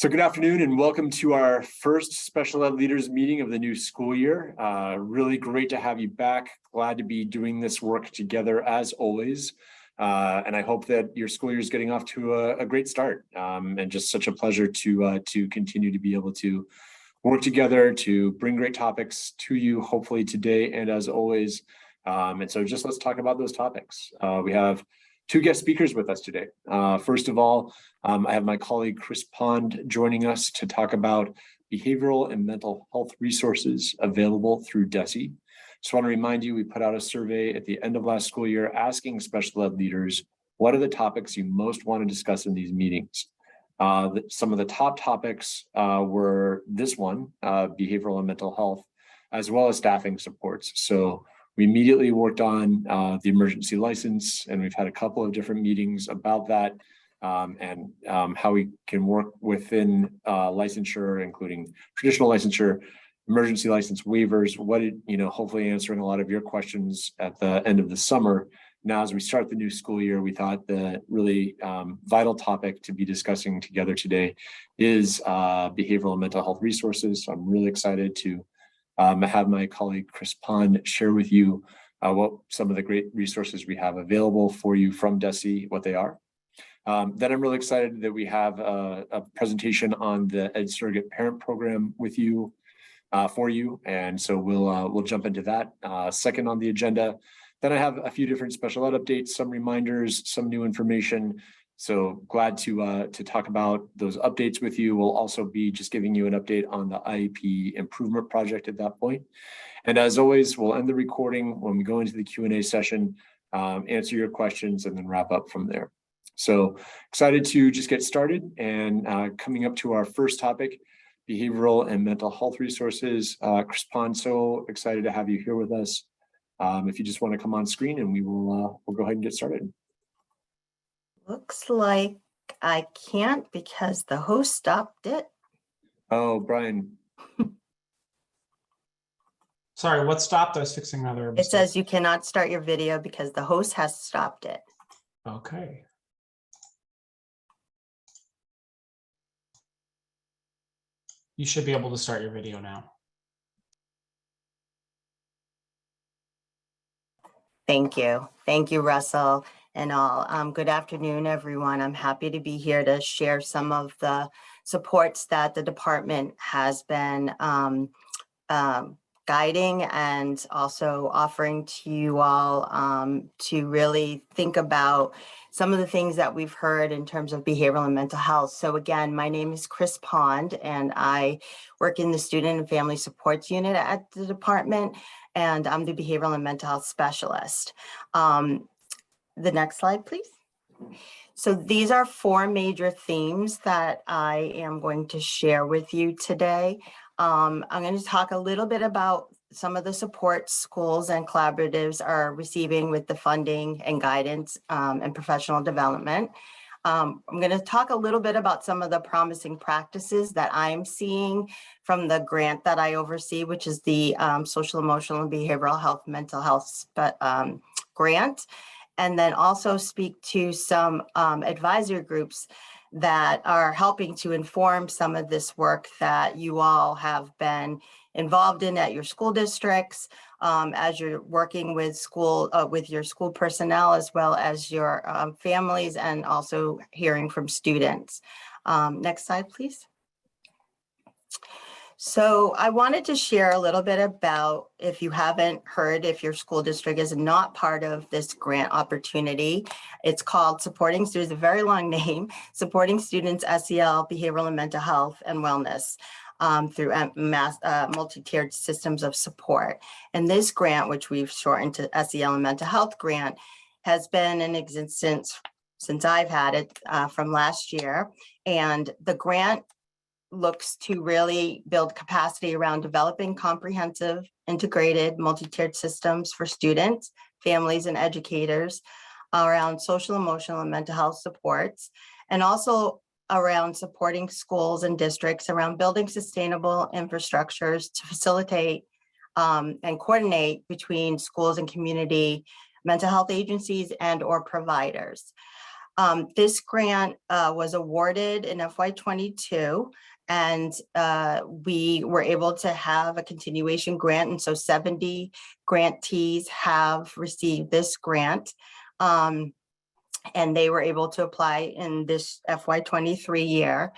So good afternoon and welcome to our first special ed leaders meeting of the new school year. Really great to have you back. Glad to be doing this work together as always. And I hope that your school year is getting off to a great start. And just such a pleasure to continue to be able to work together to bring great topics to you, hopefully today and as always. And so just let's talk about those topics. We have two guest speakers with us today. First of all, I have my colleague Chris Pond joining us to talk about behavioral and mental health resources available through DESE. Just want to remind you, we put out a survey at the end of last school year asking special ed leaders, what are the topics you most want to discuss in these meetings? Some of the top topics were this one, behavioral and mental health, as well as staffing supports. So we immediately worked on the emergency license, and we've had a couple of different meetings about that and how we can work within licensure, including traditional licensure, emergency license waivers, hopefully answering a lot of your questions at the end of the summer. Now, as we start the new school year, we thought the really vital topic to be discussing together today is behavioral and mental health resources. So I'm really excited to have my colleague Chris Pond share with you what some of the great resources we have available for you from DESE, what they are. Then I'm really excited that we have a presentation on the ED Surrogate Parent Program with you, for you, and so we'll jump into that. Second on the agenda, then I have a few different special ed updates, some reminders, some new information. So glad to talk about those updates with you. We'll also be just giving you an update on the IEP Improvement Project at that point. And as always, we'll end the recording when we go into the Q&A session, answer your questions, and then wrap up from there. So excited to just get started and coming up to our first topic, behavioral and mental health resources. Chris Pond, so excited to have you here with us. If you just want to come on screen and we'll go ahead and get started. Looks like I can't because the host stopped it. Oh, Brian. Sorry, what stopped? I was fixing another mistake. It says you cannot start your video because the host has stopped it. Okay. You should be able to start your video now. Thank you. Thank you, Russell and all. Good afternoon, everyone. I'm happy to be here to share some of the supports that the department has been guiding and also offering to you all to really think about some of the things that we've heard in terms of behavioral and mental health. So again, my name is Chris Pond, and I work in the Student and Family Supports Unit at the department, and I'm the behavioral and mental health specialist. The next slide, please. So these are four major themes that I am going to share with you today. I'm going to talk a little bit about some of the support schools and collaboratives are receiving with the funding and guidance and professional development. I'm going to talk a little bit about some of the promising practices that I'm seeing from the grant that I oversee, which is the Social, Emotional, and Behavioral Health, Mental Health grant, and then also speak to some advisory groups that are helping to inform some of this work that you all have been involved in at your school districts, as you're working with with your school personnel, as well as your families, and also hearing from students. Next slide, please. So I wanted to share a little bit about, if you haven't heard, if your school district is not part of this grant opportunity, it's called Supporting Students, a very long name, Supporting Students SEL Behavioral and Mental Health and Wellness through multi-tiered systems of support. And this grant, which we've shortened to SEL and Mental Health Grant, has been in existence since I've had it from last year. And the grant looks to really build capacity around developing comprehensive, integrated, multi-tiered systems for students, families, and educators around social, emotional, and mental health supports, and also around supporting schools and districts around building sustainable infrastructures to facilitate and coordinate between schools and community mental health agencies and or providers. This grant was awarded in FY22, and we were able to have a continuation grant. And so 70 grantees have received this grant. And they were able to apply in this FY23 year.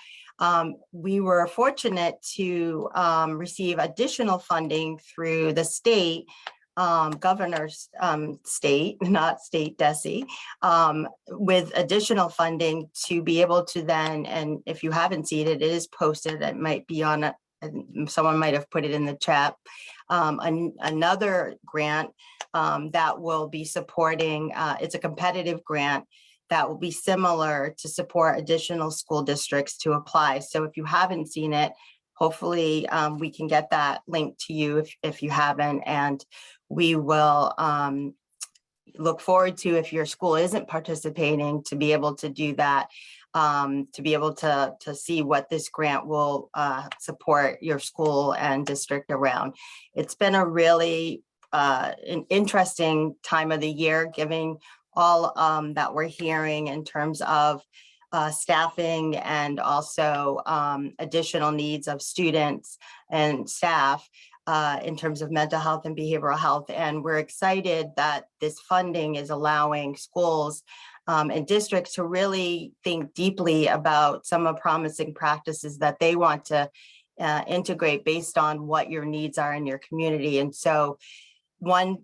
We were fortunate to receive additional funding through the state governor's state, not state DESE, with additional funding to be able to then, and if you haven't seen it, it is posted, it might be on it, someone might have put it in the chat, another grant that will be supporting, it's a competitive grant that will be similar to support additional school districts to apply. So if you haven't seen it, hopefully we can get that link to you if you haven't, and we will look forward to, if your school isn't participating, to be able to do that, to be able to see what this grant will support your school and district around. It's been a really an interesting time of the year, given all that we're hearing in terms of staffing and also additional needs of students and staff in terms of mental health and behavioral health. And we're excited that this funding is allowing schools and districts to really think deeply about some of promising practices that they want to integrate based on what your needs are in your community. And so one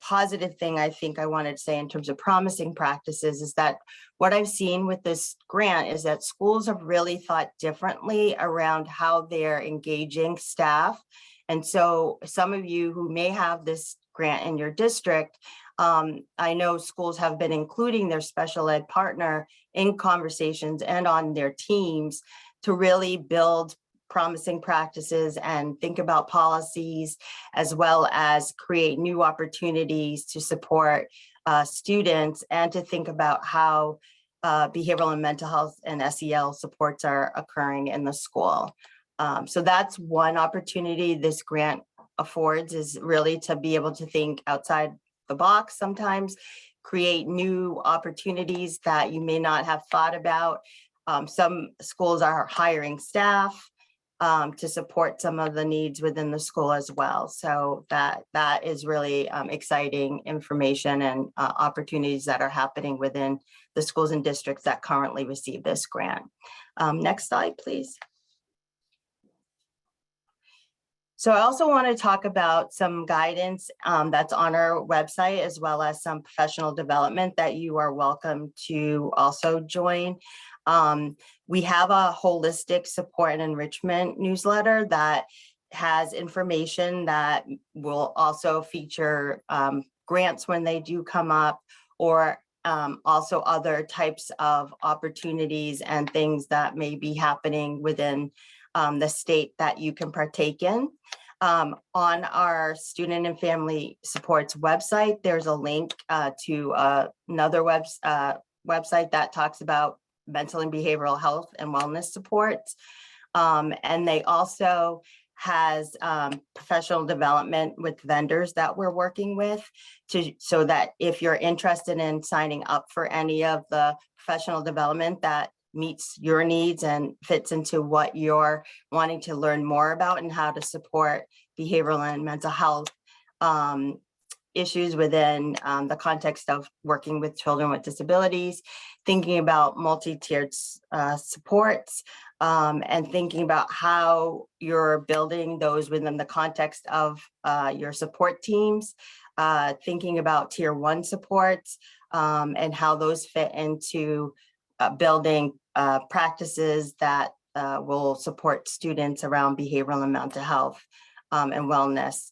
positive thing I think I wanted to say in terms of promising practices is that what I've seen with this grant is that schools have really thought differently around how they're engaging staff. And so some of you who may have this grant in your district, I know schools have been including their special ed partner in conversations and on their teams to really build promising practices and think about policies, as well as create new opportunities to support students and to think about how behavioral and mental health and SEL supports are occurring in the school. So that's one opportunity this grant affords, is really to be able to think outside the box sometimes, create new opportunities that you may not have thought about. Some schools are hiring staff to support some of the needs within the school as well. So that is really exciting information and opportunities that are happening within the schools and districts that currently receive this grant. Next slide, please. So I also want to talk about some guidance that's on our website, as well as some professional development that you are welcome to also join. We have a holistic support and enrichment newsletter that has information that will also feature grants when they do come up, or also other types of opportunities and things that may be happening within the state that you can partake in. On our student and family supports website, there's a link to another website that talks about mental and behavioral health and wellness supports. And they also has professional development with vendors that we're working with, so that if you're interested in signing up for any of the professional development that meets your needs and fits into what you're wanting to learn more about and how to support behavioral and mental health issues within the context of working with children with disabilities, thinking about multi-tiered supports, and thinking about how you're building those within the context of your support teams, thinking about tier 1 supports, and how those fit into building practices that will support students around behavioral and mental health and wellness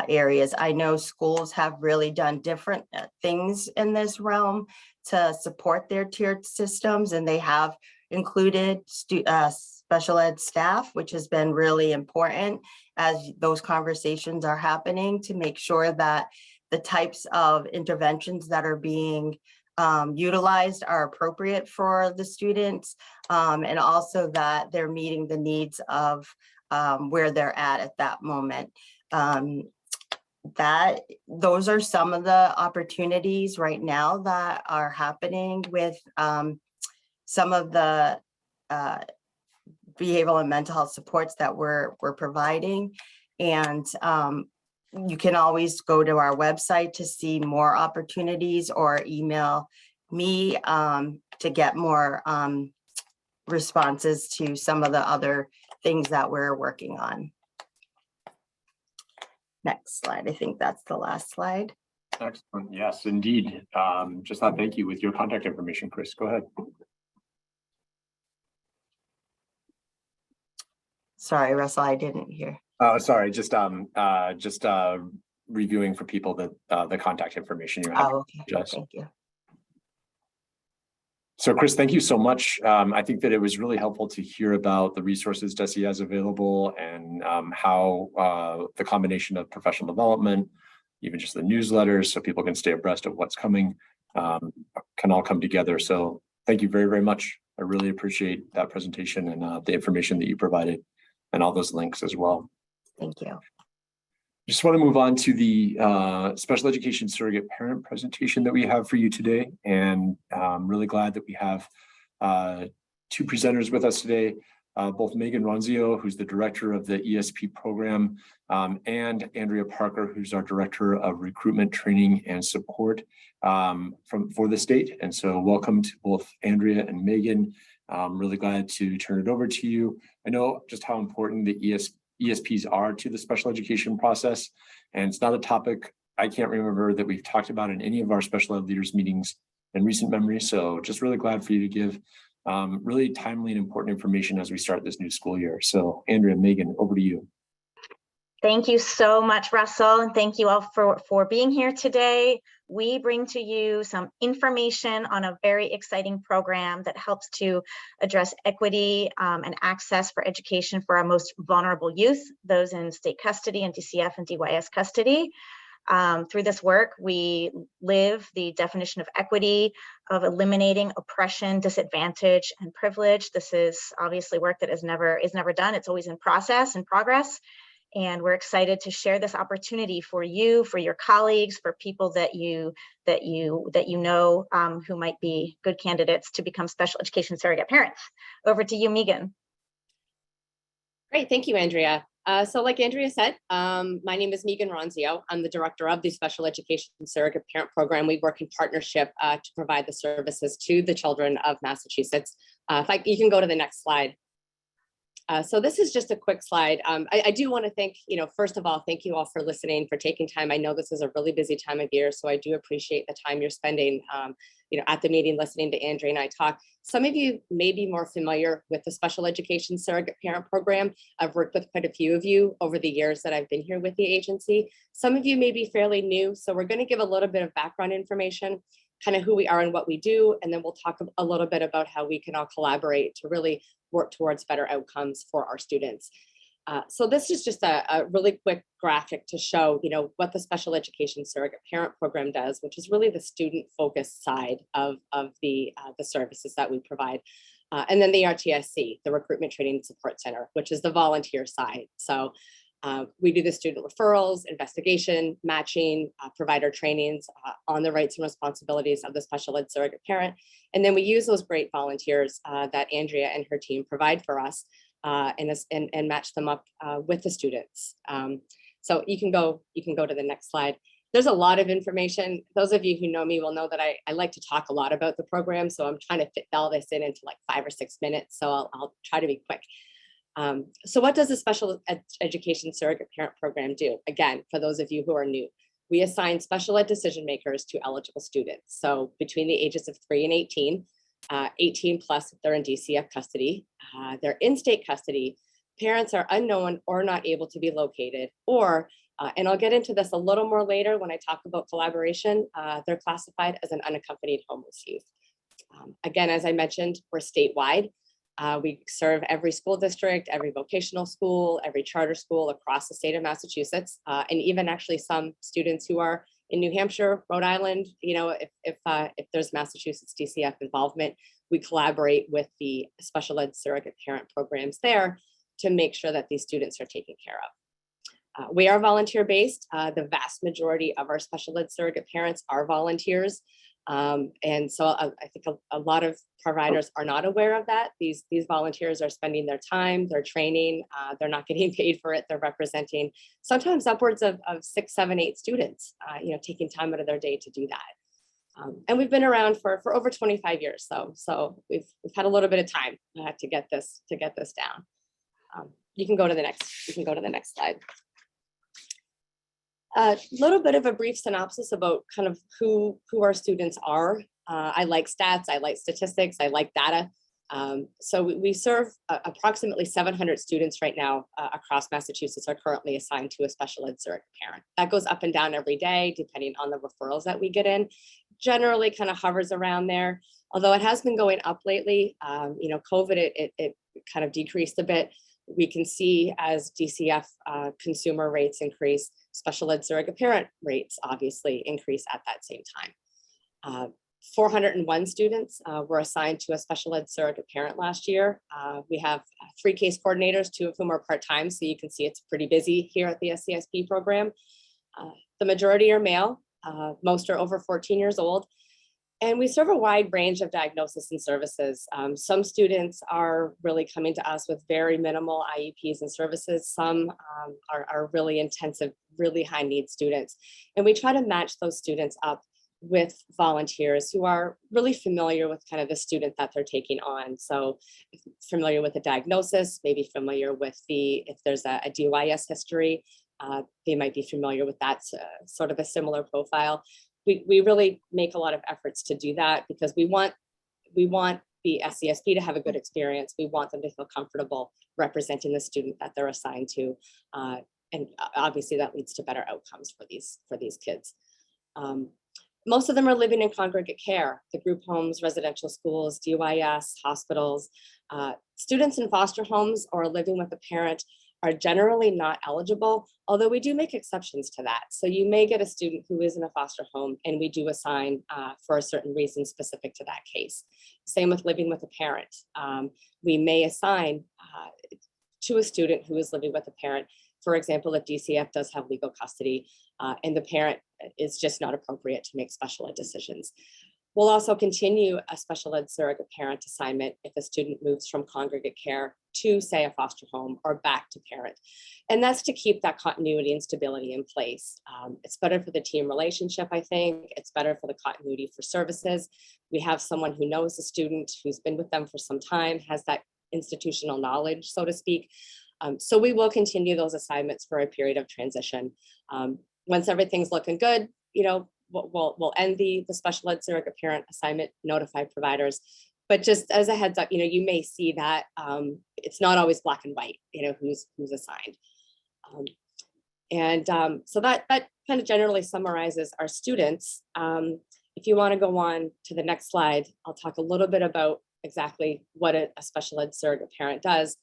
areas. I know schools have really done different things in this realm to support their tiered systems, and they have included special ed staff, which has been really important as those conversations are happening, to make sure that the types of interventions that are being utilized are appropriate for the students, and also that they're meeting the needs of where they're at that moment. those are some of the opportunities right now that are happening with some of the behavioral and mental health supports that we're providing. And you can always go to our website to see more opportunities or email me to get more responses to some of the other things that we're working on. Next slide. I think that's the last slide. Excellent. Yes, indeed. Just thought, thank you with your contact information, Chris. Go ahead. Sorry, Russell, I didn't hear. Oh, sorry. Just reviewing for people that the contact information you have. Oh, okay. Thank you. So Chris, thank you so much. I think that it was really helpful to hear about the resources DESE has available and how the combination of professional development, even just the newsletters, so people can stay abreast of what's coming, can all come together. So thank you very, very much. I really appreciate that presentation and the information that you provided and all those links as well. Thank you. Just want to move on to the special education surrogate parent presentation that we have for you today. And I'm really glad that we have two presenters with us today, both Megan Ronzio, who's the director of the ESP program, and Andrea Parker, who's our director of recruitment, training, and support for the state. And so welcome to both Andrea and Megan. I'm really glad to turn it over to you. I know just how important the ESPs are to the special education process. And it's not a topic I can't remember that we've talked about in any of our special ed leaders meetings in recent memory. So just really glad for you to give really timely and important information as we start this new school year. So Andrea, Megan, over to you. Thank you so much, Russell, and thank you all for being here today. We bring to you some information on a very exciting program that helps to address equity and access for education for our most vulnerable youth, those in state custody and DCF and DYS custody. Through this work, we live the definition of equity, of eliminating oppression, disadvantage, and privilege. This is obviously work that is never done. It's always in progress. And we're excited to share this opportunity for you, for your colleagues, for people that you know who might be good candidates to become special education surrogate parents. Over to you, Megan. Great, thank you, Andrea. So like Andrea said, my name is Megan Ronzio. I'm the director of the Special Education Surrogate Parent Program. We work in partnership to provide the services to the children of Massachusetts. You can go to the next slide. So this is just a quick slide. I do want to thank, first of all, thank you all for listening, for taking time. I know this is a really busy time of year, so I do appreciate the time you're spending, at the meeting, listening to Andrea and I talk. Some of you may be more familiar with the Special Education Surrogate Parent Program. I've worked with quite a few of you over the years that I've been here with the agency. Some of you may be fairly new, so we're going to give a little bit of background information, kind of who we are and what we do, and then we'll talk a little bit about how we can all collaborate to really work towards better outcomes for our students. So this is just a really quick graphic to show, what the Special Education Surrogate Parent Program does, which is really the student-focused side of the services that we provide. And then the RTSC, the Recruitment Training and Support Center, which is the volunteer side. So we do the student referrals, investigation, matching, provider trainings on the rights and responsibilities of the special ed surrogate parent. And then we use those great volunteers that Andrea and her team provide for us and match them up with the students. So you can go to the next slide. There's a lot of information. Those of you who know me will know that I like to talk a lot about the program. So I'm trying to fit all this into like 5 or 6 minutes. So I'll try to be quick. So what does the Special Education Surrogate Parent Program do? Again, for those of you who are new, we assign special ed decision makers to eligible students. So between the ages of 3 and 18, 18 plus if they're in DCF custody, they're in state custody, parents are unknown or not able to be located, or, and I'll get into this a little more later when I talk about collaboration, they're classified as an unaccompanied homeless youth. Again, as I mentioned, we're statewide. We serve every school district, every vocational school, every charter school across the state of Massachusetts, and even actually some students who are in New Hampshire, Rhode Island. If there's Massachusetts DCF involvement, we collaborate with the special ed surrogate parent programs there to make sure that these students are taken care We are volunteer-based. The vast majority of our special ed surrogate parents are volunteers. And so I think a lot of providers are not aware of that. These volunteers are spending their time, they're training, they're not getting paid for it. They're representing sometimes upwards of 6, 7, 8 students, taking time out of their day to do that. And we've been around for over 25 years. So we've had a little bit of time to get this down. You can go to the next slide. A little bit of a brief synopsis about kind of who our students are. I like stats, I like statistics, I like data. So we serve approximately 700 students right now across Massachusetts are currently assigned to a special ed surrogate parent. That goes up and down every day, depending on the referrals that we get in. Generally kind of hovers around there, although it has been going up lately. COVID, it kind of decreased a bit. We can see as DCF consumer rates increase, special ed surrogate parent rates obviously increase at that same time. 401 students were assigned to a special ed surrogate parent last year. We have 3 case coordinators, 2 of whom are part-time, so you can see it's pretty busy here at the SCSP program. The majority are male, most are over 14 years old. And we serve a wide range of diagnosis and services. Some students are really coming to us with very minimal IEPs and services. Some are really intensive, really high need students. And we try to match those students up with volunteers who are really familiar with kind of the student that they're taking on. So familiar with the diagnosis, maybe familiar with if there's a DYS history, they might be familiar with that sort of a similar profile. We really make a lot of efforts to do that because we want the SCSP to have a good experience. We want them to feel comfortable representing the student that they're assigned to. And obviously that leads to better outcomes for these kids. Most of them are living in congregate care, the group homes, residential schools, DYS, hospitals. Students in foster homes or living with a parent are generally not eligible, although we do make exceptions to that. So you may get a student who is in a foster home and we do assign for a certain reason specific to that case. Same with living with a parent. We may assign to a student who is living with a parent. For example, if DCF does have legal custody and the parent is just not appropriate to make special ed decisions. We'll also continue a special ed surrogate parent assignment if a student moves from congregate care to, say, a foster home or back to parent. And that's to keep that continuity and stability in place. It's better for the team relationship, I think. It's better for the continuity for services. We have someone who knows the student, who's been with them for some time, has that institutional knowledge, so to speak. So we will continue those assignments for a period of transition. Once everything's looking good, we'll end the special ed surrogate parent assignment, notify providers. But just as a heads up, you may see that it's not always black and white, who's assigned. So that kind of generally summarizes our students. If you want to go on to the next slide, I'll talk a little bit about exactly what a special ed surrogate parent does.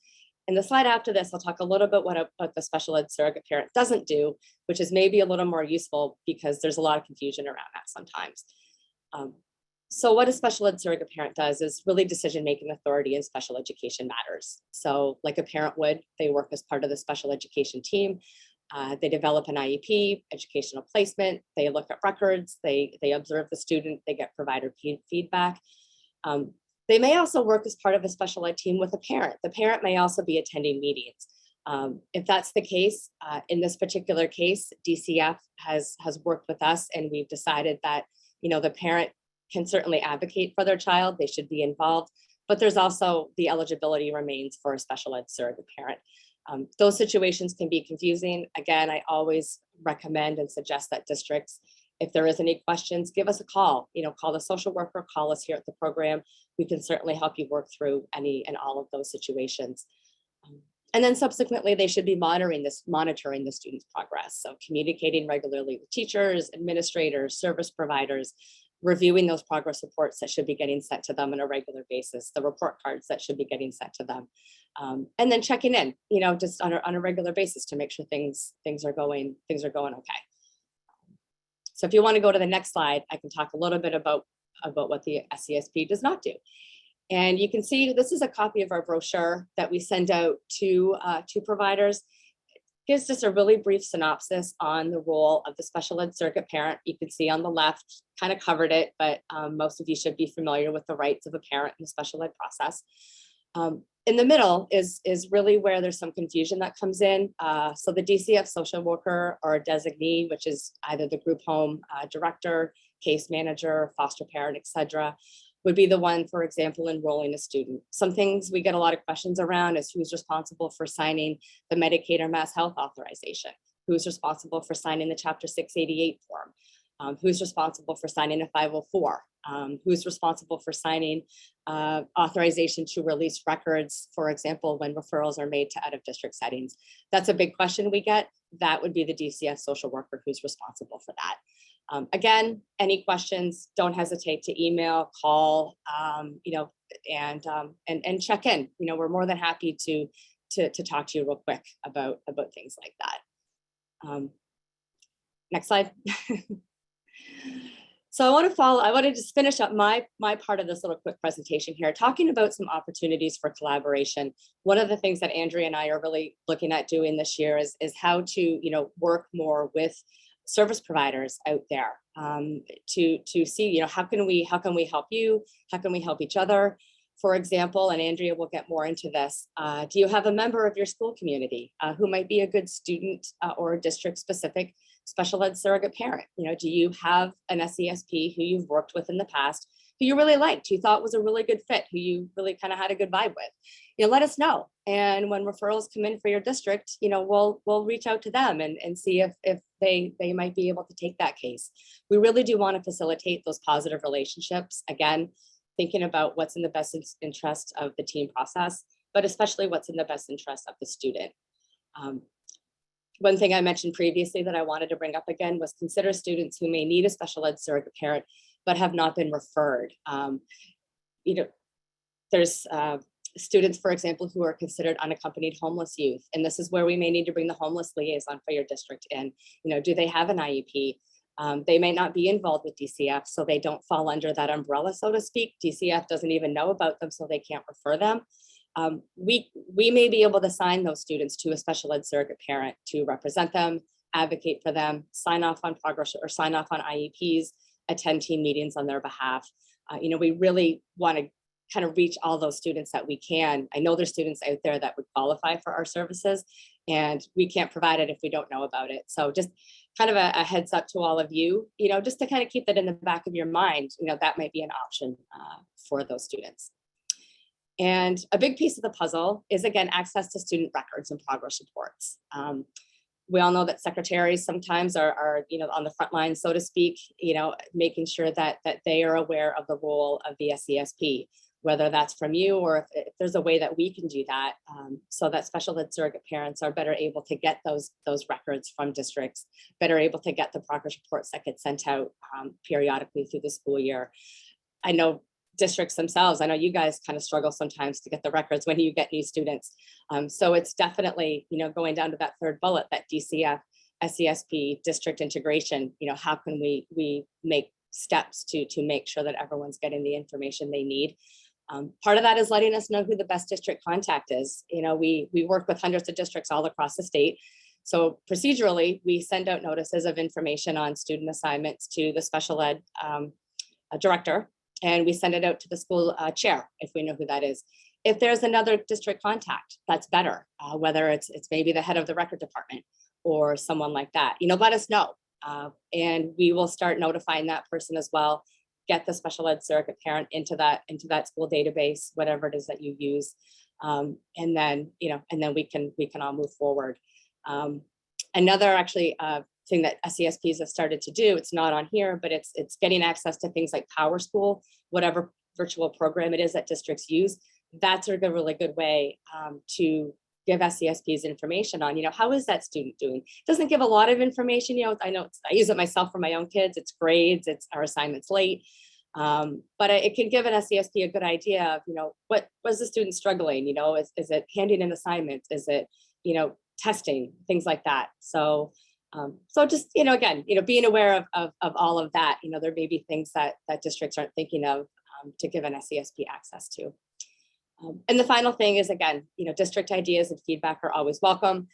And the slide after this, I'll talk a little bit what the special ed surrogate parent doesn't do, which is maybe a little more useful because there's a lot of confusion around that sometimes. So what a special ed surrogate parent does is really decision-making authority in special education matters. So like a parent would, they work as part of the special education team. They develop an IEP, educational placement, they look at records, they observe the student, they get provider feedback. They may also work as part of a special ed team with a parent. The parent may also be attending meetings. If that's the case, in this particular case, DCF has worked with us and we've decided that, the parent can certainly advocate for their child, they should be involved, but there's also the eligibility remains for a special ed surrogate parent. Those situations can be confusing. Again, I always recommend and suggest that districts, if there is any questions, give us a call, call the social worker, call us here at the program. We can certainly help you work through any and all of those situations. And then subsequently, they should be monitoring the student's progress. So communicating regularly with teachers, administrators, service providers, reviewing those progress reports that should be getting sent to them on a regular basis, the report cards that should be getting sent to them. And then checking in, just on a regular basis to make sure things are going okay. So if you want to go to the next slide, I can talk a little bit about what the SCSP does not do. And you can see this is a copy of our brochure that we send out to providers. gives just a really brief synopsis on the role of the special ed surrogate parent. You can see on the left, kind of covered it, but most of you should be familiar with the rights of a parent in the special ed process. In the middle is really where there's some confusion that comes in. So the DCF social worker or designee, which is either the group home director, case manager, foster parent, etc., would be the one, for example, enrolling a student. Some things we get a lot of questions around is who's responsible for signing the Medicaid or Mass Health authorization, who's responsible for signing the Chapter 688 form, who's responsible for signing a 504, who's responsible for signing authorization to release records, for example, when referrals are made to out-of-district settings. That's a big question we get. That would be the DCF social worker who's responsible for that. Again, any questions, don't hesitate to email, call, and check in. We're more than happy to talk to you real quick about things like that. Next slide. So I want to just finish up my part of this little quick presentation here, talking about some opportunities for collaboration. One of the things that Andrea and I are really looking at doing this year is how to work more with service providers out there to see how can we help you, how can we help each other. For example, and Andrea will get more into this, do you have a member of your school community who might be a good student or district specific special ed surrogate parent? Do you have an SESP who you've worked with in the past, who you really liked, who thought was a really good fit, who you really kind of had a good vibe with? Let us know. And when referrals come in for your district, we'll reach out to them and see if they might be able to take that case. We really do want to facilitate those positive relationships. Again, thinking about what's in the best interest of the team process, but especially what's in the best interest of the student. One thing I mentioned previously that I wanted to bring up again was consider students who may need a special ed surrogate parent, but have not been referred. There's students, for example, who are considered unaccompanied homeless youth. And this is where we may need to bring the homeless liaison for your district in. Do they have an IEP? They may not be involved with DCF, so they don't fall under that umbrella, so to speak. DCF doesn't even know about them, so they can't refer them. We may be able to assign those students to a special ed surrogate parent to represent them, advocate for them, sign off on progress or sign off on IEPs, attend team meetings on their behalf. We really want to kind of reach all those students that we can. I know there's students out there that would qualify for our services, and we can't provide it if we don't know about it. So just kind of a heads up to all of you, just to kind of keep that in the back of your mind, that might be an option for those students. And a big piece of the puzzle is, again, access to student records and progress reports. We all know that secretaries sometimes are on the front line, so to speak, making sure that they are aware of the role of the SESP, whether that's from you or if there's a way that we can do that, so that special ed surrogate parents are better able to get those records from districts, better able to get the progress reports that get sent out periodically through the school year. I know districts themselves, I know you guys kind of struggle sometimes to get the records when you get new students. So it's definitely, going down to that third bullet, that DCF, SESP, district integration, how can we make steps to make sure that everyone's getting the information they need. Part of that is letting us know who the best district contact is. We work with hundreds of districts all across the state. So procedurally, we send out notices of information on student assignments to the special ed director, and we send it out to the school chair if we know who that is. If there's another district contact, that's better, whether it's maybe the head of the record department or someone like that, let us know. And we will start notifying that person as well, get the special ed surrogate parent into that school database, whatever it is that you use. And then we can all move forward. Another actually thing that SESPs have started to do, it's not on here, but it's getting access to things like Power School, whatever virtual program it is that districts use. That's a really good way to give SESPs information on, how is that student doing? It doesn't give a lot of information. I know I use it myself for my own kids. It's grades, it's our assignments late. But it can give an SESP a good idea of, what was the student struggling? Is it handing in assignments? Is it, testing, things like that. So just, again, being aware of all of that, there may be things that districts aren't thinking of to give an SESP access to. And the final thing is, again, district ideas and feedback are always welcome.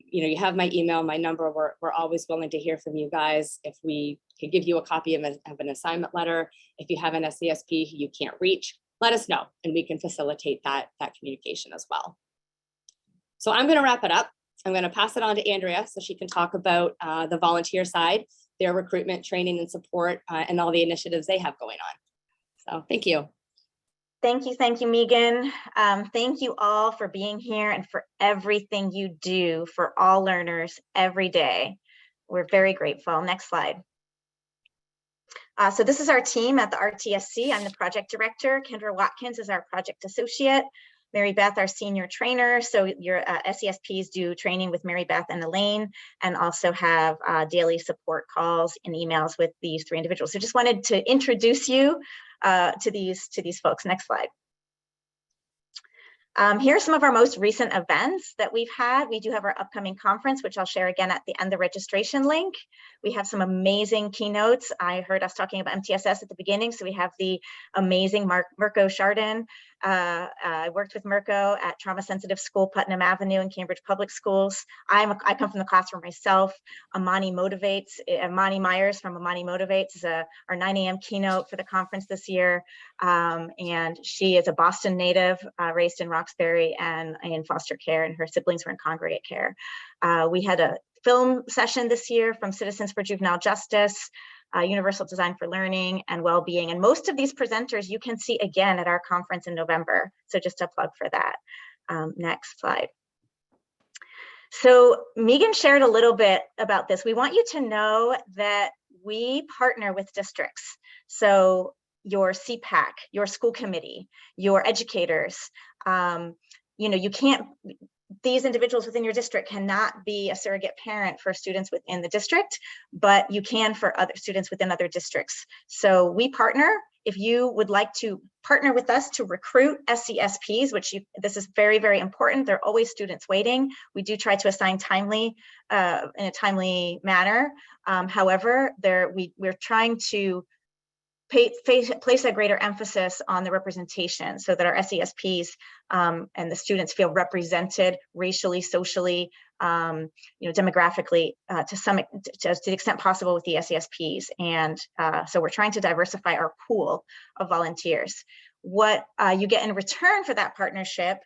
you have my email, my number. We're always willing to hear from you guys. If we could give you a copy of an assignment letter, if you have an SESP who you can't reach, let us know and we can facilitate that communication as well. So I'm going to wrap it up. I'm going to pass it on to Andrea so she can talk about the volunteer side, their recruitment, training, and support, and all the initiatives they have going on. So thank you. Thank you, Megan. Thank you all for being here and for everything you do for all learners every day. We're very grateful. Next slide. So this is our team at the RTSC. I'm the project director. Kendra Watkins is our project associate. Mary Beth, our senior trainer. So your SESPs do training with Mary Beth and Elaine, and also have daily support calls and emails with these 3 individuals. So just wanted to introduce you to these folks. Next slide. Here are some of our most recent events that we've had. We do have our upcoming conference, which I'll share again at the end of the registration link. We have some amazing keynotes. I heard us talking about MTSS at the beginning, so we have the amazing Mirko Chardin. I worked with Mirko at Trauma Sensitive School, Putnam Avenue in Cambridge Public Schools. I come from the classroom myself. Amani Myers from Amani Motivates is our 9 a.m. keynote for the conference this year. And she is a Boston native, raised in Roxbury and in foster care, and her siblings were in congregate care. We had a film session this year from Citizens for Juvenile Justice, Universal Design for Learning and Wellbeing. And most of these presenters you can see again at our conference in November. So just a plug for that. Next slide. So Megan shared a little bit about this. We want you to know that we partner with districts. So your CPAC, your school committee, your educators, you can't, these individuals within your district cannot be a surrogate parent for students within the district, but you can for other students within other districts. So we partner. If you would like to partner with us to recruit SESPs, this is very, very important. There are always students waiting. We do try to assign timely, in a timely manner. However, we're trying to place a greater emphasis on the representation so that our SESPs and the students feel represented racially, socially, demographically to the extent possible with the SESPs. And so we're trying to diversify our pool of volunteers. What you get in return for that partnership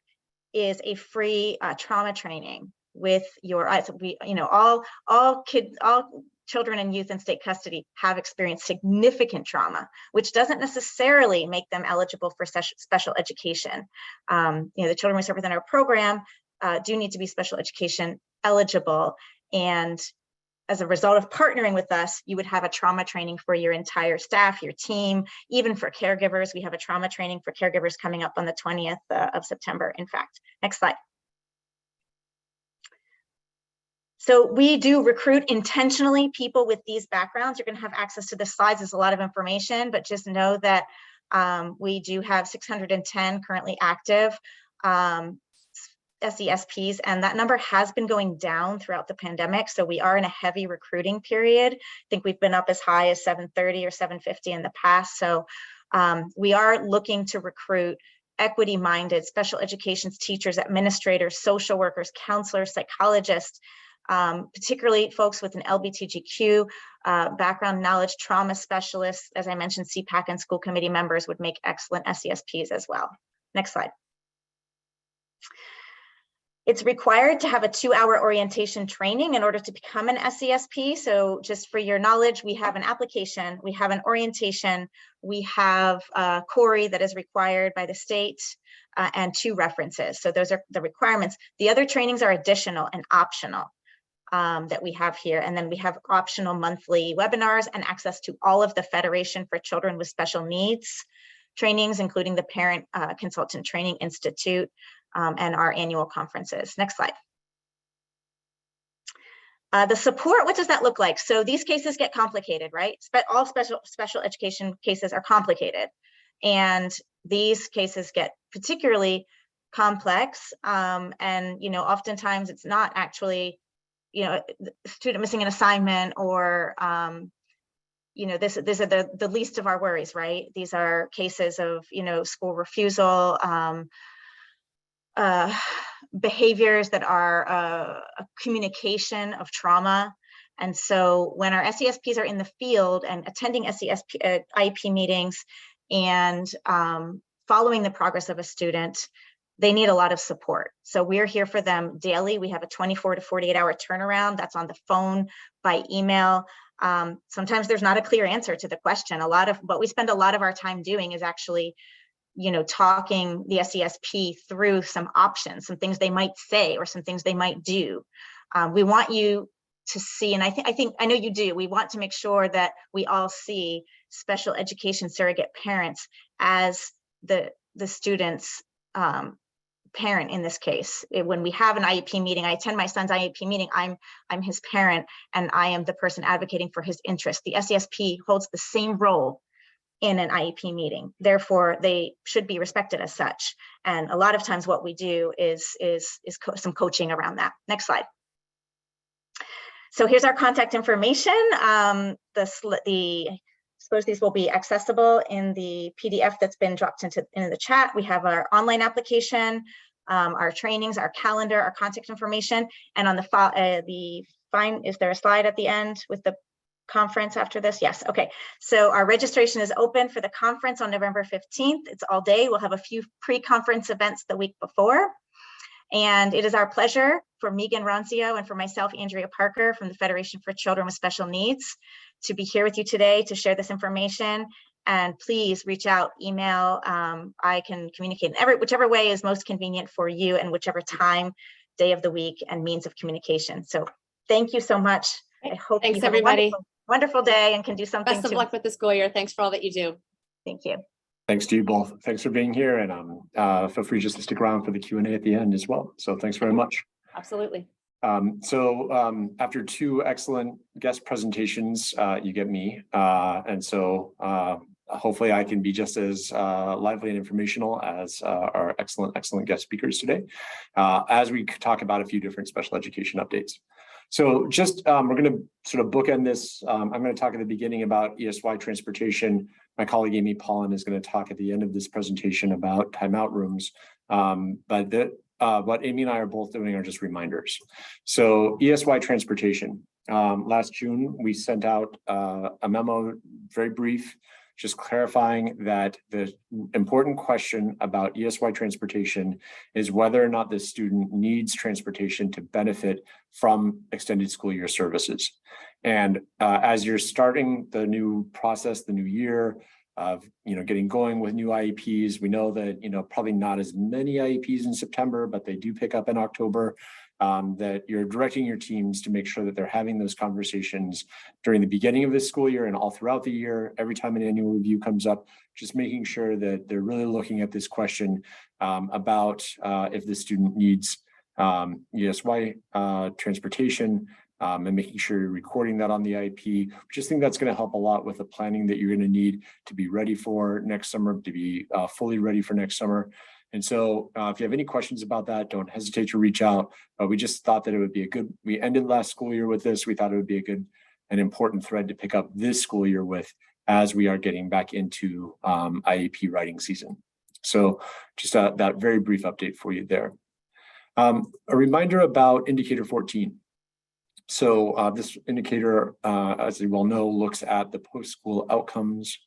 is a free trauma training with your, all children and youth in state custody have experienced significant trauma, which doesn't necessarily make them eligible for special education. The children we serve within our program do need to be special education eligible. And as a result of partnering with us, you would have a trauma training for your entire staff, your team, even for caregivers. We have a trauma training for caregivers coming up on the 20th of September, in fact. Next slide. So we do recruit intentionally people with these backgrounds. You're going to have access to the slides. There's a lot of information, but just know that we do have 610 currently active SESPs, and that number has been going down throughout the pandemic. So we are in a heavy recruiting period. I think we've been up as high as 730 or 750 in the past. So we are looking to recruit equity-minded special education teachers, administrators, social workers, counselors, psychologists, particularly folks with an LGBTQ background knowledge, trauma specialists. As I mentioned, CPAC and school committee members would make excellent SESPs as well. Next slide. It's required to have a 2-hour orientation training in order to become an SESP. So just for your knowledge, we have an application, we have an orientation, we have a CORI that is required by the state, and 2 references. So those are the requirements. The other trainings are additional and optional that we have here. And then we have optional monthly webinars and access to all of the Federation for Children with Special Needs trainings, including the Parent Consultant Training Institute, and our annual conferences. Next slide. The support, what does that look like? So these cases get complicated, right? All special education cases are complicated. And these cases get particularly complex. And, oftentimes it's not actually, student missing an assignment or, these are the least of our worries, right? These are cases of, school refusal, behaviors that are a communication of trauma. And so when our SESPs are in the field and attending SESP IEP meetings and following the progress of a student, they need a lot of support. So we're here for them daily. We have a 24 to 48 hour turnaround. That's on the phone, by email. Sometimes there's not a clear answer to the question. A lot of what we spend a lot of our time doing is actually, talking the SESP through some options, some things they might say or some things they might do. We want you to see, and I know you do, we want to make sure that we all see special education surrogate parents as the student's parent in this case. When we have an IEP meeting, I attend my son's IEP meeting, I'm his parent and I am the person advocating for his interest. The SESP holds the same role in an IEP meeting. Therefore, they should be respected as such. And a lot of times what we do is some coaching around that. Next slide. So here's our contact information. I suppose these will be accessible in the PDF that's been dropped into the chat. We have our online application, our trainings, our calendar, our contact information, and on is there a slide at the end with the conference after this? Yes, okay. So our registration is open for the conference on November 15th. It's all day. We'll have a few pre-conference events the week before. And it is our pleasure for Megan Ronzio and for myself, Andrea Parker from the Federation for Children with Special Needs, to be here with you today to share this information. And please reach out, email. I can communicate in whichever way is most convenient for you and whichever time, day of the week, and means of communication. So thank you so much. I hope Thanks, you have everybody. a wonderful day and can do something. Best of luck with the school year. Thanks for all that you do. Thank you. Thanks to you both. Thanks for being here, and feel free just to stick around for the Q&A at the end as well. So thanks very much. Absolutely. After two excellent guest presentations, you get me. And so hopefully I can be just as lively and informational as our excellent guest speakers today, as we talk about a few different special education updates. So just, we're going to sort of bookend this. I'm going to talk at the beginning about ESY Transportation. My colleague Amy Pollan is going to talk at the end of this presentation about Timeout Rooms. What Amy and I are both doing are just reminders. So ESY Transportation, last June, we sent out a memo, very brief, just clarifying that the important question about ESY Transportation is whether or not the student needs transportation to benefit from extended school year services. And as you're starting the new process, the new year of getting going with new IEPs, we know that probably not as many IEPs in September, but they do pick up in October. That you're directing your teams to make sure that they're having those conversations during the beginning of this school year and all throughout the year. Every time an annual review comes up, just making sure that they're really looking at this question about if the student needs ESY transportation, and making sure you're recording that on the IEP. I just think that's going to help a lot with the planning that you're going to need to be ready for next summer, to be fully ready for next summer. And so if you have any questions about that, don't hesitate to reach out. We just thought that it would be we ended last school year with this. We thought it would be an important thread to pick up this school year with as we are getting back into IEP writing season. So just that very brief update for you there. A reminder about indicator 14. So this indicator, as you well know, looks at the post-school outcomes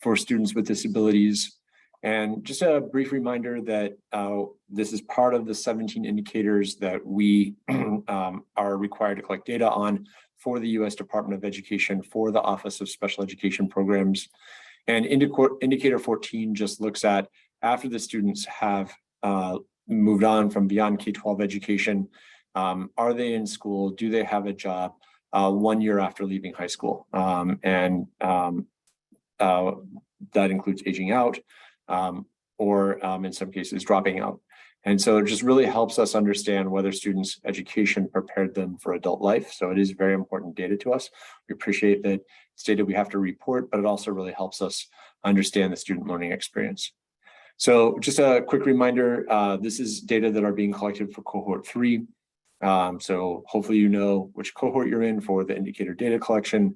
for students with disabilities. And just a brief reminder that this is part of the 17 indicators that we are required to collect data on for the U.S. Department of Education for the Office of Special Education Programs. And indicator 14 just looks at after the students have moved on from beyond K-12 education, are they in school? Do they have a job 1 year after leaving high school? That includes aging out, or in some cases dropping out. And so it just really helps us understand whether students' education prepared them for adult life. So it is very important data to us. We appreciate that it's data we have to report, but it also really helps us understand the student learning experience. So just a quick reminder, this is data that are being collected for cohort 3. So hopefully you know which cohort you're in for the indicator data collection,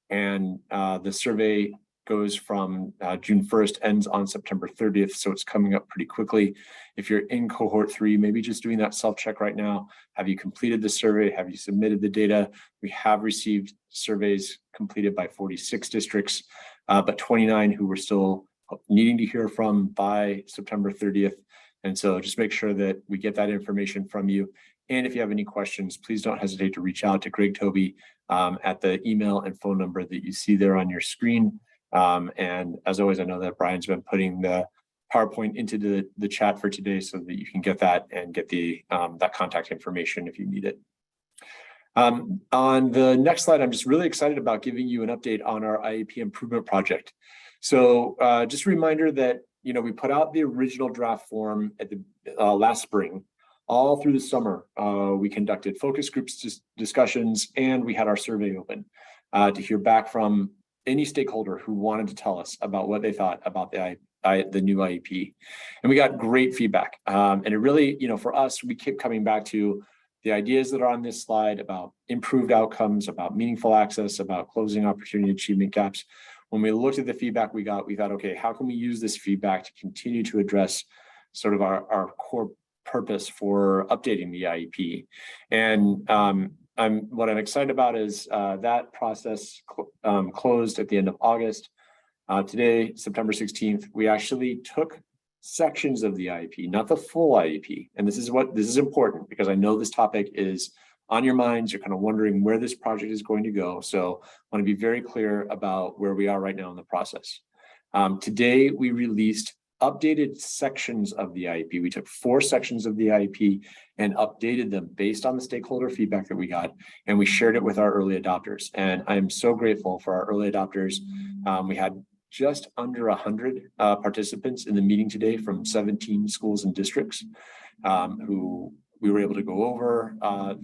and the survey goes from June 1st, ends on September 30th. So it's coming up pretty quickly. If you're in cohort 3, maybe just doing that self-check right now. Have you completed the survey? Have you submitted the data? We have received surveys completed by 46 districts, but 29 who we're still needing to hear from by September 30th. And so just make sure that we get that information from you. And if you have any questions, please don't hesitate to reach out to Greg Toby at the email and phone number that you see there on your screen. And as always, I know that Brian's been putting the PowerPoint into the chat for today so that you can get that and get the that contact information if you need it. On the next slide, I'm just really excited about giving you an update on our IEP Improvement Project. So just a reminder that, you know, we put out the original draft form at the last spring. All through the summer, we conducted focus groups discussions, and we had our survey open to hear back from any stakeholder who wanted to tell us about what they thought about the new IEP. And we got great feedback. And it really, you know, for us, we keep coming back to the ideas that are on this slide about improved outcomes, about meaningful access, about closing opportunity achievement gaps. When we looked at the feedback we got, we thought, okay, how can we use this feedback to continue to address sort of our core purpose for updating the IEP? And what I'm excited about is that process closed at the end of August. Today, September 16th, we actually took sections of the IEP, not the full IEP. And this is important because I know this topic is on your minds. You're kind of wondering where this project is going to go. So I want to be very clear about where we are right now in the process. Today, we released updated sections of the IEP. We took 4 sections of the IEP and updated them based on the stakeholder feedback that we got, and we shared it with our early adopters. And I am so grateful for our early adopters. We had just under 100 participants in the meeting today from 17 schools and districts who we were able to go over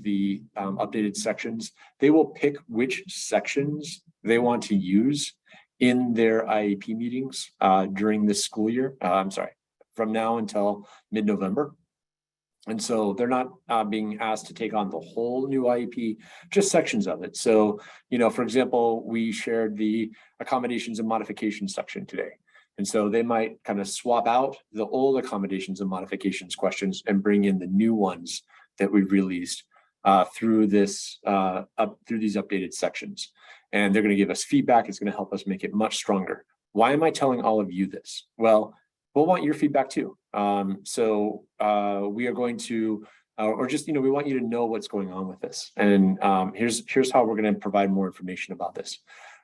the updated sections. They will pick which sections they want to use in their IEP meetings during this school year. From now until mid-November. And so they're not being asked to take on the whole new IEP, just sections of it. So, you know, for example, we shared the accommodations and modifications section today. And so they might kind of swap out the old accommodations and modifications questions and bring in the new ones that we've released through these updated sections. And they're going to give us feedback. It's going to help us make it much stronger. Why am I telling all of you this? Well, we'll want your feedback too. We are going to, or just, you know, we want you to know what's going on with this. And here's how we're going to provide more information about this.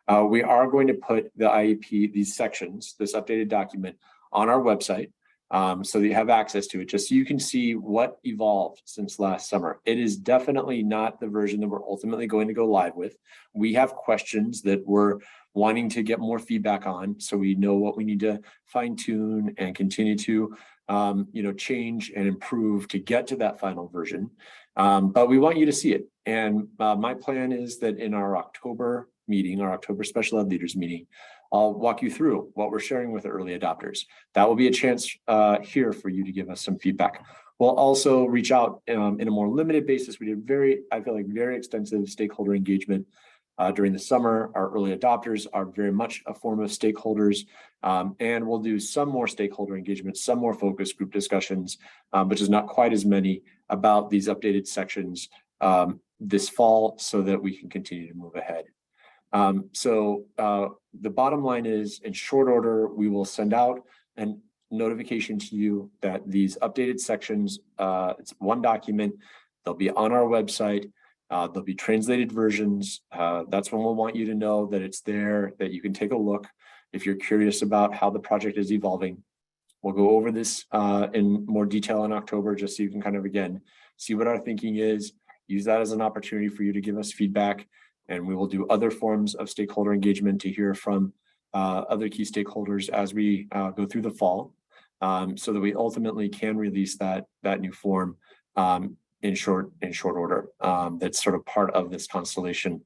We are going to put the IEP, these sections, this updated document on our website so that you have access to it, just so you can see what evolved since last summer. It is definitely not the version that we're ultimately going to go live with. We have questions that we're wanting to get more feedback on, so we know what we need to fine tune and continue to change and improve to get to that final version. But we want you to see it. And my plan is that in our October meeting, our October Special Ed Leaders meeting, I'll walk you through what we're sharing with the early adopters. That will be a chance here for you to give us some feedback. We'll also reach out in a more limited basis. We did I feel like very extensive stakeholder engagement during the summer. Our early adopters are very much a form of stakeholders, and we'll do some more stakeholder engagement, some more focus group discussions, but just not quite as many about these updated sections this fall so that we can continue to move ahead. The bottom line is, in short order, we will send out a notification to you that these updated sections, it's one document, they'll be on our website. There'll be translated versions. That's when we'll want you to know that it's there, that you can take a look if you're curious about how the project is evolving. We'll go over this in more detail in October, just so you can kind of, again, see what our thinking is, use that as an opportunity for you to give us feedback. And we will do other forms of stakeholder engagement to hear from other key stakeholders as we go through the fall, so that we ultimately can release that new form in short order. That's sort of part of this constellation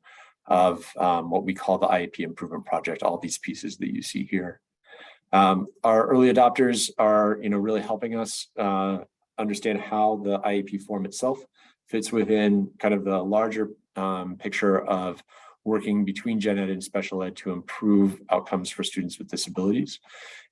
of what we call the IEP Improvement Project, all these pieces that you see here. Our early adopters are really helping us understand how the IEP form itself fits within kind of the larger picture of working between gen ed and special ed to improve outcomes for students with disabilities.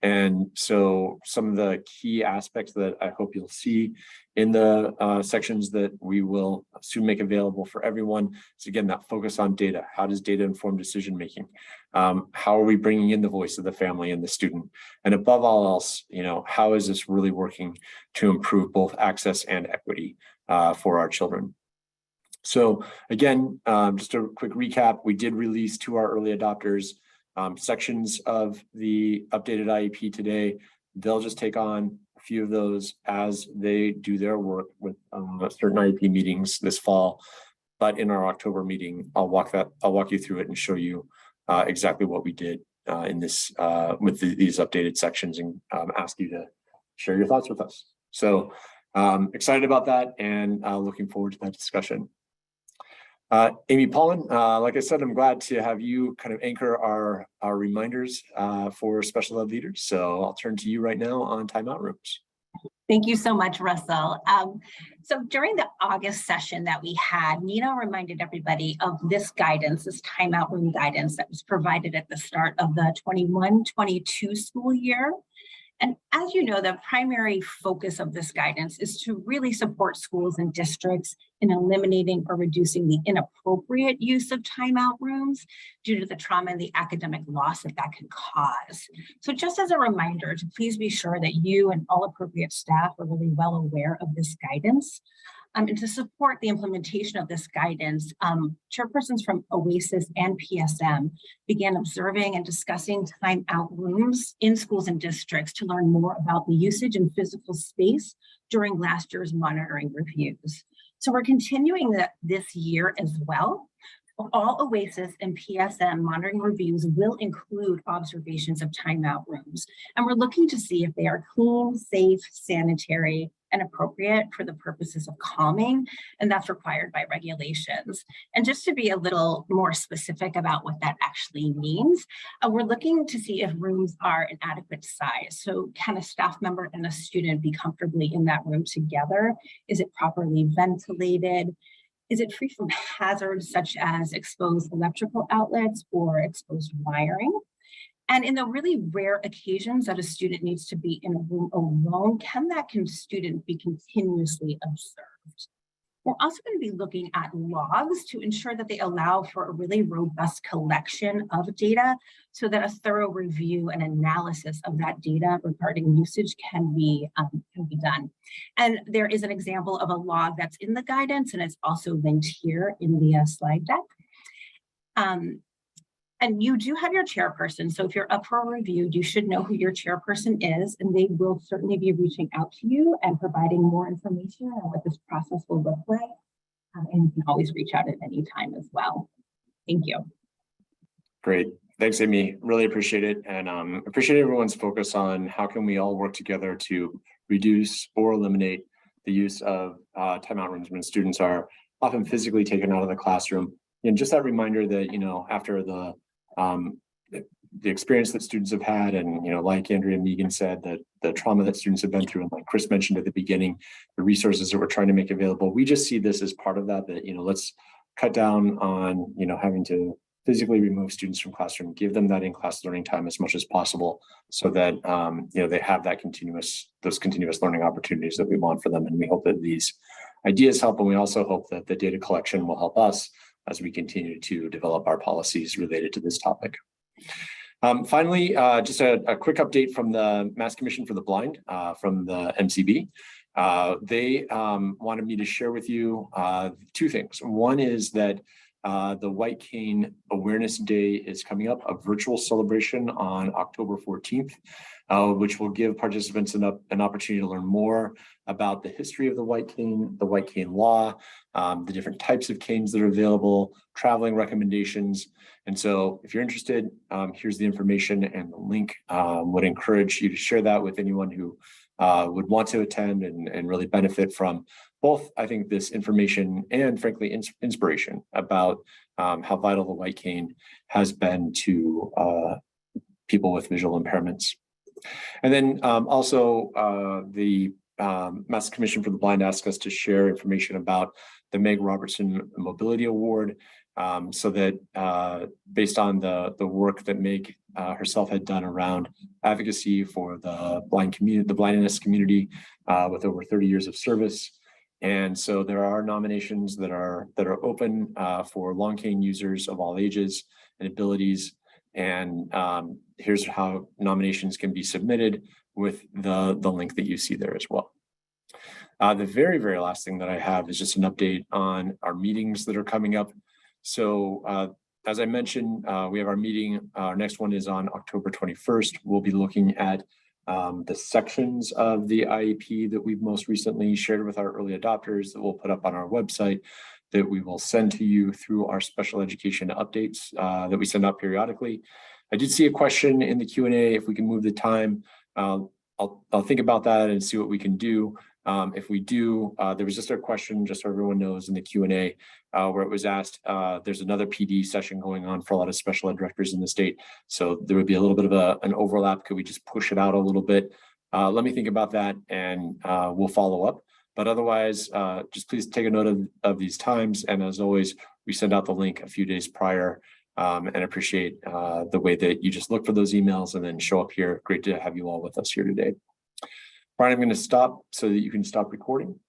And so some of the key aspects that I hope you'll see in the sections that we will soon make available for everyone is, again, that focus on data. How does data inform decision making? How are we bringing in the voice of the family and the student? And above all else, how is this really working to improve both access and equity for our children? So again, just a quick recap, we did release to our early adopters sections of the updated IEP today. They'll just take on a few of those as they do their work with certain IEP meetings this fall. But in our October meeting, I'll walk you through it and show you exactly what we did in this with these updated sections, and ask you to share your thoughts with us. So excited about that, and looking forward to that discussion. Amy Paulin, like I said, I'm glad to have you kind of anchor our reminders for special ed leaders. So I'll turn to you right now on Timeout Rooms. Thank you so much, Russell. So during the August session that we had, Nina reminded everybody of this guidance, this timeout room guidance that was provided at the start of the 21-22 school year. And as you know, the primary focus of this guidance is to really support schools and districts in eliminating or reducing the inappropriate use of timeout rooms due to the trauma and the academic loss that can cause. So just as a reminder to please be sure that you and all appropriate staff are really well aware of this guidance. And to support the implementation of this guidance, chairpersons from OASIS and PSM began observing and discussing timeout rooms in schools and districts to learn more about the usage in physical space during last year's monitoring reviews. So we're continuing that this year as well. All OASIS and PSM monitoring reviews will include observations of timeout rooms. And we're looking to see if they are clean, safe, sanitary, and appropriate for the purposes of calming, and that's required by regulations. And just to be a little more specific about what that actually means, we're looking to see if rooms are an adequate size. So can a staff member and a student be comfortably in that room together? Is it properly ventilated? Is it free from hazards such as exposed electrical outlets or exposed wiring? And in the really rare occasions that a student needs to be in a room alone, can that student be continuously observed? We're also going to be looking at logs to ensure that they allow for a really robust collection of data so that a thorough review and analysis of that data regarding usage can be done. And there is an example of a log that's in the guidance, and it's also linked here in the slide deck. And you do have your chairperson. So if you're up for a review, you should know who your chairperson is, and they will certainly be reaching out to you and providing more information on what this process will look like. And you can always reach out at any time as well. Thank you. Great. Thanks, Amy. Really appreciate it. And appreciate everyone's focus on how can we all work together to reduce or eliminate the use of timeout rooms when students are often physically taken out of the classroom. And just that reminder that, after the experience that students have had, and like Andrea and Megan said, that the trauma that students have been through, and like Chris mentioned at the beginning, the resources that we're trying to make available, we just see this as part of that, let's cut down on having to physically remove students from classroom, give them that in-class learning time as much as possible, so that they have that those continuous learning opportunities that we want for them. And we hope that these ideas help, and we also hope that the data collection will help us as we continue to develop our policies related to this topic. Finally, just a quick update from the Mass Commission for the Blind from the MCB. They wanted me to share with you two things. One is that the White Cane Awareness Day is coming up, a virtual celebration on October 14th, which will give participants an opportunity to learn more about the history of the white cane law, the different types of canes that are available, traveling recommendations. And so if you're interested, here's the information and the link. Would encourage you to share that with anyone who would want to attend and really benefit from both, I think, this information and frankly, inspiration about how vital the white cane has been to people with visual impairments. And then also the Mass Commission for the Blind asked us to share information about the Meg Robertson Mobility Award. so that based on the work that Meg herself had done around advocacy for the blind community, the blindness community, with over 30 years of service. And so there are nominations that are open for long cane users of all ages and abilities. And here's how nominations can be submitted with the link that you see there as well. The very, very last thing that I have is just an update on our meetings that are coming up. So as I mentioned, we have our meeting. Our next one is on October 21st. We'll be looking at the sections of the IEP that we've most recently shared with our early adopters that we'll put up on our website, that we will send to you through our special education updates that we send out periodically. I did see a question in the Q&A, if we can move the time. I'll think about that and see what we can do. If we do, there was just a question, just so everyone knows, in the Q&A where it was asked, there's another PD session going on for a lot of special ed directors in the state. So there would be a little bit of an overlap. Could we just push it out a little bit? Let me think about that, and we'll follow up. But otherwise, just please take a note of these times. And as always, we send out the link a few days prior, and appreciate the way that you just look for those emails and then show up here. Great to have you all with us here today. Brian, I'm going to stop so that you can stop recording.